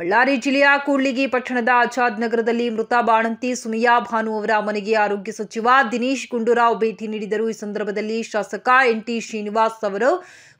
ಬಳ್ಳಾರಿ ಜಿಲ್ಲೆಯ ಕೂಡ್ಲಿಗಿ ಪಟ್ಟಣದ ಆಜಾದ್ ನಗರದಲ್ಲಿ ಮೃತ ಬಾಣಂತಿ ಸುಮಿಯಾ ಭಾನು ಅವರ ಮನೆಗೆ ಆರೋಗ್ಯ ಸಚಿವ ದಿನೇಶ್ ಗುಂಡೂರಾವ್ ಭೇಟಿ ನೀಡಿದರು. ಈ ಸಂದರ್ಭದಲ್ಲಿ ಶಾಸಕ ಎನ್.ಟಿ. ಶ್ರೀನಿವಾಸ್ ಅವರು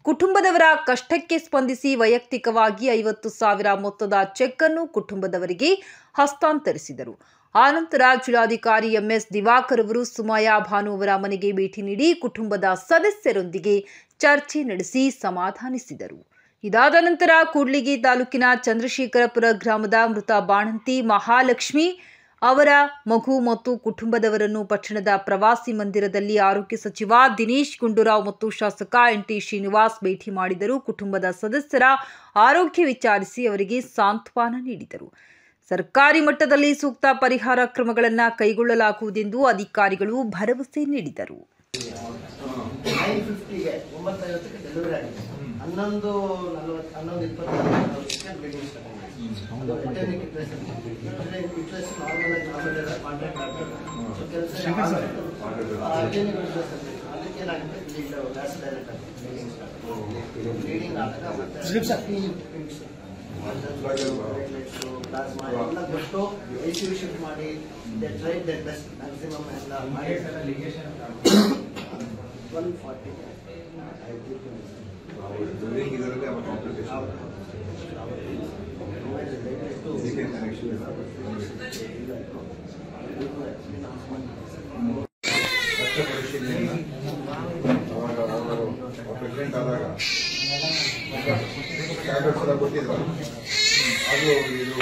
ಕುಟುಂಬದವರ ಕಷ್ಟಕ್ಕೆ ಸ್ಪಂದಿಸಿ ವೈಯಕ್ತಿಕವಾಗಿ 50,000 ಮೊತ್ತದ ಚೆಕ್ ಅನ್ನು ಕುಟುಂಬದವರಿಗೆ ಹಸ್ತಾಂತರಿಸಿದರು. ಆನಂತರ ಜಿಲ್ಲಾಧಿಕಾರಿ ಎಂಎಸ್ ದಿವಾಕರ್ ಅವರು ಸುಮಿಯಾ ಭಾನು ಅವರ ಮನೆಗೆ ಭೇಟಿ ನೀಡಿ ಕುಟುಂಬದ ಸದಸ್ಯರೊಂದಿಗೆ ಚರ್ಚೆ ನಡೆಸಿ ಸಮಾಧಾನಿಸಿದರು. ಇದಾದ ನಂತರ ಕೂಡ್ಲಿಗಿ ತಾಲೂಕಿನ ಚಂದ್ರಶೇಖರಪುರ ಗ್ರಾಮದ ಮೃತ ಬಾಣಂತಿ ಮಹಾಲಕ್ಷ್ಮಿ ಅವರ ಮಗು ಮತ್ತು ಕುಟುಂಬದವರನ್ನು ಪಟ್ಟಣದ ಪ್ರವಾಸಿ ಮಂದಿರದಲ್ಲಿ ಆರೋಗ್ಯ ಸಚಿವ ದಿನೇಶ್ ಗುಂಡೂರಾವ್ ಮತ್ತು ಶಾಸಕ ಎನ್.ಟಿ. ಶ್ರೀನಿವಾಸ್ ಭೇಟಿ ಮಾಡಿದರು. ಕುಟುಂಬದ ಸದಸ್ಯರ ಆರೋಗ್ಯ ವಿಚಾರಿಸಿ ಅವರಿಗೆ ಸಾಂತ್ವನ ನೀಡಿದರು. ಸರ್ಕಾರಿ ಮಟ್ಟದಲ್ಲಿ ಸೂಕ್ತ ಪರಿಹಾರ ಕ್ರಮಗಳನ್ನು ಕೈಗೊಳ್ಳಲಾಗುವುದೆಂದು ಅಧಿಕಾರಿಗಳು ಭರವಸೆ ನೀಡಿದರು. 11:20 ಬ್ಲೀಡಿಂಗ್ ಸ್ಟಾರ್ಟ್ ಪ್ಲಾಸ್ಮಾ ಎಲ್ಲ ಕೊಟ್ಟು ICU ಶಿಫ್ಟ್ ಮಾಡಿ ಟ್ರೈಡ್ ದಟ್ ಬೆಸ್ಟ್ ಮ್ಯಾಕ್ಸಿಮಮ್ ಎಲ್ಲ 140 ಪ್ರೆಗ್ನೆಂಟ್ ಆದಾಗ ಟ್ಯಾಬ್ಲೆಟ್ಸ್ ಎಲ್ಲ ಕೊಟ್ಟಿದ್ರು. ಅದು ಇದು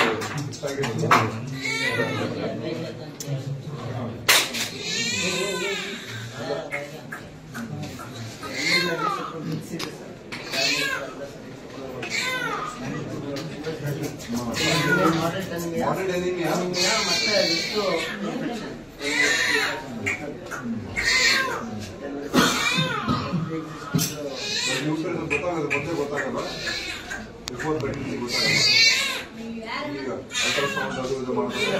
ಮತ್ತೆ ಎಷ್ಟು ಗೊತ್ತಾಗಲ್ಲ ಬಿಫೋರ್ ಪ್ರೆಗ್ನೆನ್ಸಿ ಗೊತ್ತಾಗಲ್ಲ. ಈಗ ಅಲ್ಟ್ರಾಸೌಂಡ್ ಅದು ಇದು ಮಾಡ್ತಾರೆ.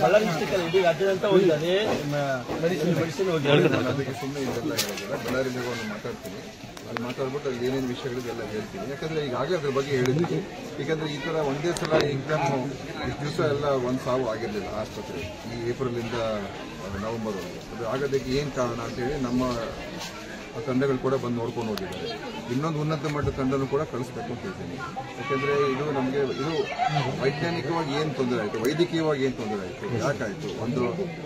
ಬಳ್ಳಾರಿ ಡಿಸ್ಟಿಕ್ ಇಡೀ ರಾಜ್ಯದಂತ ಹೋಗಿದ್ದಾರೆ. ಮೆಡಿಸಿನ್ ಅದಕ್ಕೆ ಸುಮ್ಮನೆ ಇದೆಲ್ಲ ಹೇಳೋದಿಲ್ಲ. ಬಳ್ಳಾರಿಯಲ್ಲಿ ಒಂದು ಮಾತಾಡ್ತೀನಿ, ಅಲ್ಲಿ ಮಾತಾಡ್ಬಿಟ್ಟು ಅಲ್ಲಿ ಏನೇನು ವಿಷಯಗಳಿಗೆಲ್ಲ ಹೇಳ್ತೀನಿ. ಯಾಕಂದ್ರೆ ಈಗಾಗಲೇ ಅದ್ರ ಬಗ್ಗೆ ಹೇಳಿದ್ದೀನಿ. ಯಾಕಂದ್ರೆ ಈ ತರ ಒಂದೇ ಸಲ ಎಕ್ಸಾಮು ಇಷ್ಟು ದಿವಸ ಎಲ್ಲ ಒಂದು ಸಾವು ಆಗಿರಲಿಲ್ಲ ಆಸ್ಪತ್ರೆ. ಈ ಏಪ್ರಿಲಿಂದ ನವೆಂಬರ್ ಅದು ಆಗೋದಕ್ಕೆ ಏನು ಕಾರಣ ಅಂತೇಳಿ ನಮ್ಮ ತಂಡಗಳು ಕೂಡ ಬಂದು ನೋಡ್ಕೊಂಡು ಹೋಗಿದ್ದಾರೆ. ಇನ್ನೊಂದು ಉನ್ನತ ಮಟ್ಟದ ತಂಡನೂ ಕೂಡ ಕಳಿಸ್ಬೇಕು ಅಂತ ಹೇಳ್ತೀನಿ. ಯಾಕೆಂದರೆ ಇದು ನಮಗೆ ಇದು ವೈಜ್ಞಾನಿಕವಾಗಿ ಏನು ತೊಂದರೆ ಆಯಿತು, ವೈದ್ಯಕೀಯವಾಗಿ ಏನು ತೊಂದರೆ ಆಯಿತು, ಯಾಕಾಯಿತು, ಒಂದು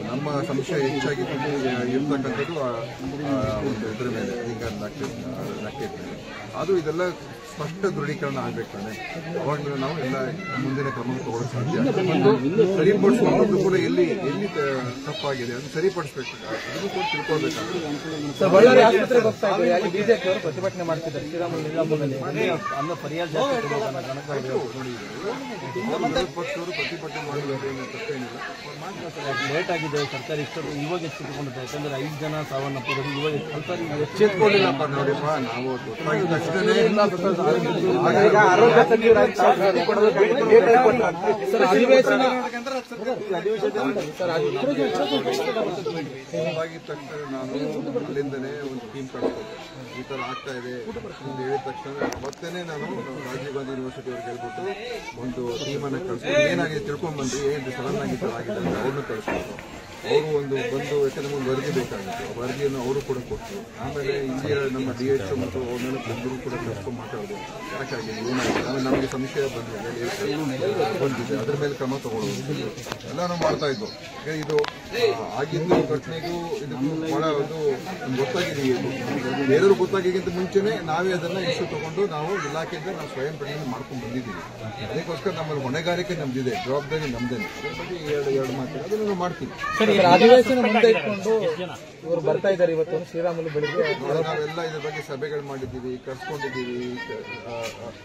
ನಮ್ಮ ಸಂಶಯ ಹೆಚ್ಚಾಗಿ ಇರ್ತಕ್ಕಂಥದ್ದು ಒಂದು ಇದರ ಮೇಲೆ ಈಗ ಲ್ಯಾಕ್ಟೇಟ್ ಮೇಲೆ ಅದು ಇದೆಲ್ಲ ಸ್ಪಷ್ಟ ದೃಢೀಕರಣ ಆಗಬೇಕಾದ್ರೆ ಅವಾಗಲೂ ನಾವು ಎಲ್ಲ ಮುಂದಿನ ಕ್ರಮ ತಗೊಳ್ಳೋಕೆ ಸಾಧ್ಯ. ಸರಿಪಡಿಸುವಂಥದ್ದು ಕೂಡ ಎಲ್ಲಿ ತಪ್ಪಾಗಿದೆ ಅದು ಸರಿಪಡಿಸಬೇಕು, ಅದನ್ನು ಕೂಡ ತಿಳ್ಕೊಳ್ಬೇಕಾಗುತ್ತೆ. ಪ್ರತಿಭಟನೆ ಮಾಡ್ತಿದ್ದಾರೆ ಶ್ರೀರಾಮುಲು ನಿಗಮದಲ್ಲಿ ಅನ್ನ ಪರಿಹಾರ ಪಕ್ಷವರು ಪ್ರತಿಭಟನೆ ಮಾಡಿದ್ದಾರೆ, ತಪ್ಪೇನಿಲ್ಲ. ಲೇಟ್ ಆಗಿದೆ ಸರ್ಕಾರ ಇಷ್ಟು ಇವಾಗ ಎಚ್ಚೆತ್ತುಕೊಂಡಿದೆ. ಯಾಕಂದ್ರೆ 5 ಜನ ಸಾವನ್ನಪ್ಪಿದ್ರು. ಇವಾಗ ಸರ್ಕಾರ ಎಚ್ಚೆತ್ಕೊಂಡಿಲ್ಲಪ್ಪ ನೋಡಿಪ್ಪ. ನಾವು ಗೊತ್ತಾಗಿದ ತಕ್ಷಣವೇ ಆರೋಗ್ಯ ಸಚಿವರಾಗಿ ತಕ್ಷಣ ನಾನು ಅಲ್ಲಿಂದನೇ ಒಂದು ಟೀಮ್ ಕಳಿಸ್ಕೊಟ್ಟೆ. ಈ ಥರ ಆಗ್ತಾ ಇದೆ ಅಂತ ಹೇಳಿದ ತಕ್ಷಣ ಅವತ್ತೇನೆ ನಾನು ರಾಜೀವ್ ಗಾಂಧಿ ಯೂನಿವರ್ಸಿಟಿ ಅವ್ರಿಗೆ ಹೇಳ್ಬಿಟ್ಟು ಒಂದು ಟೀಮನ್ನು ಕಳಿಸ್ಕೊಂಡು ಏನಾಗಿದೆ ತಿಳ್ಕೊಂಡ್ಬಂದು ಏನು ಸಡನ್ ಆಗಿ ಈ ಥರ ಆಗಿದೆ ಅಂತ ಅವ್ರನ್ನ ಕಳಿಸ್ಬೇಕು. ಅವರು ಒಂದು ಬಂದು ಯಾಕಂದ್ರೆ ಒಂದು ವರದಿ ಬೇಕಾಗಿತ್ತು ಆ ವರದಿಯನ್ನು ಅವರು ಕೂಡ ಕೊಟ್ಟರು. ಆಮೇಲೆ ಇಲ್ಲಿಯ ನಮ್ಮ DHO ಮತ್ತು ಅವನ್ನೆಲ್ಲ ಬಂದರೂ ಕೂಡ ಕರ್ಕೊಂಡು ಮಾತಾಡೋದು ಯಾಕಾಗಿದೆ ಏನಾಗಿದೆ, ಆಮೇಲೆ ನಮಗೆ ಸಂಶಯ ಬಂದಿದೆ, ಅದ್ರ ಮೇಲೆ ಕ್ರಮ ತಗೊಳ್ಳೋದು ಎಲ್ಲಾನು ಮಾಡ್ತಾ ಇದ್ದು. ಇದು ಆಗಿದ್ದು ಘಟನೆಗೂ ಇದಕ್ಕೂ ಬಹಳ ಒಂದು ಗೊತ್ತಾಗಿದೆ. ಬೇರೆಯವರು ಗೊತ್ತಾಗಿಗಿಂತ ಮುಂಚೆನೆ ನಾವೇ ಅದನ್ನ ಇಶ್ಯೂ ತಗೊಂಡು ನಾವು ಇಲಾಖೆಯಿಂದ ನಾವು ಸ್ವಯಂ ಪ್ರೇರಣೆ ಮಾಡ್ಕೊಂಡು ಬಂದಿದ್ದೀವಿ. ಅದಕ್ಕೋಸ್ಕರ ನಮ್ಮಲ್ಲಿ ಹೊಣೆಗಾರಿಕೆ ನಮ್ದಿದೆ, ಜವಾಬ್ದಾರಿ ನಮ್ದೇನೆ. ಅದ್ರ ಬಗ್ಗೆ ಎರಡು ಮಾತು ಅದನ್ನು ನಾವು ಮಾಡ್ತೀವಿ. ಅಧಿವೇಶನ ಮುಂದೆ ಇಟ್ಕೊಂಡು ಇವರು ಬರ್ತಾ ಇದ್ದಾರೆ. ಇವತ್ತು ಶ್ರೀರಾಮುಲು ಬೆಳಿಗ್ಗೆ ನಾವೆಲ್ಲ ಇದ್ರ ಬಗ್ಗೆ ಸಭೆಗಳು ಮಾಡಿದ್ದೀವಿ, ಕರ್ಸ್ಕೊಂಡಿದ್ದೀವಿ,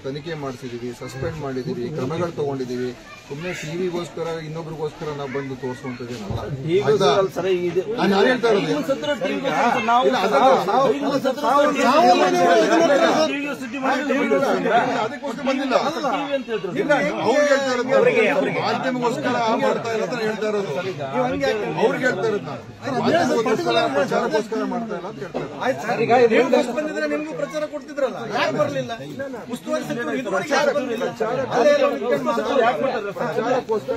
ತನಿಖೆ ಮಾಡಿಸಿದೀವಿ, ಸಸ್ಪೆಂಡ್ ಮಾಡಿದ್ದೀವಿ, ಕ್ರಮಗಳು ತಗೊಂಡಿದ್ದೀವಿ. ಸುಮ್ಮನೆ ಟಿವಿಗೋಸ್ಕರ ಇನ್ನೊಬ್ರಿಗೋಸ್ಕರ ನಾವು ಬಂದು ತೋರಿಸುವಂತದ್ದೇನಲ್ಲ. ನಾನು ಹೇಳ್ತಾ ಇರೋದು ಅದಕ್ಕೋಸ್ಕರ ಬಂದಿಲ್ಲ. ಅವ್ರಿಗೆ ಹೇಳ್ತಾ ಇರೋದು ಮಾಧ್ಯಮಗೋಸ್ಕರ ಮಾಡ್ತಾ ಇಲ್ಲ ಅಂತ ಹೇಳ್ತಾ ಇರೋದು. ಅವ್ರಿಗೆ ಹೇಳ್ತಾ ಇರೋದು ಮಾಧ್ಯಮಗೋಸ್ಕರ ಪ್ರಚಾರಕ್ಕೋಸ್ಕರ ಮಾಡ್ತಾ ಇಲ್ಲ ಅಂತ ಹೇಳ್ತಾ ಇರೋದು. ಬಂದಿದ್ರೆ ನಿಮ್ಗೂ ಪ್ರಚಾರ ಕೊಡ್ತಿದ್ರಲ್ಲ, ಯಾಕೆ ಬರಲಿಲ್ಲ? ಉಸ್ತುವಾರಿ ಸಚಿವರು ಪ್ರಚಾರಕ್ಕೋಸ್ಕರ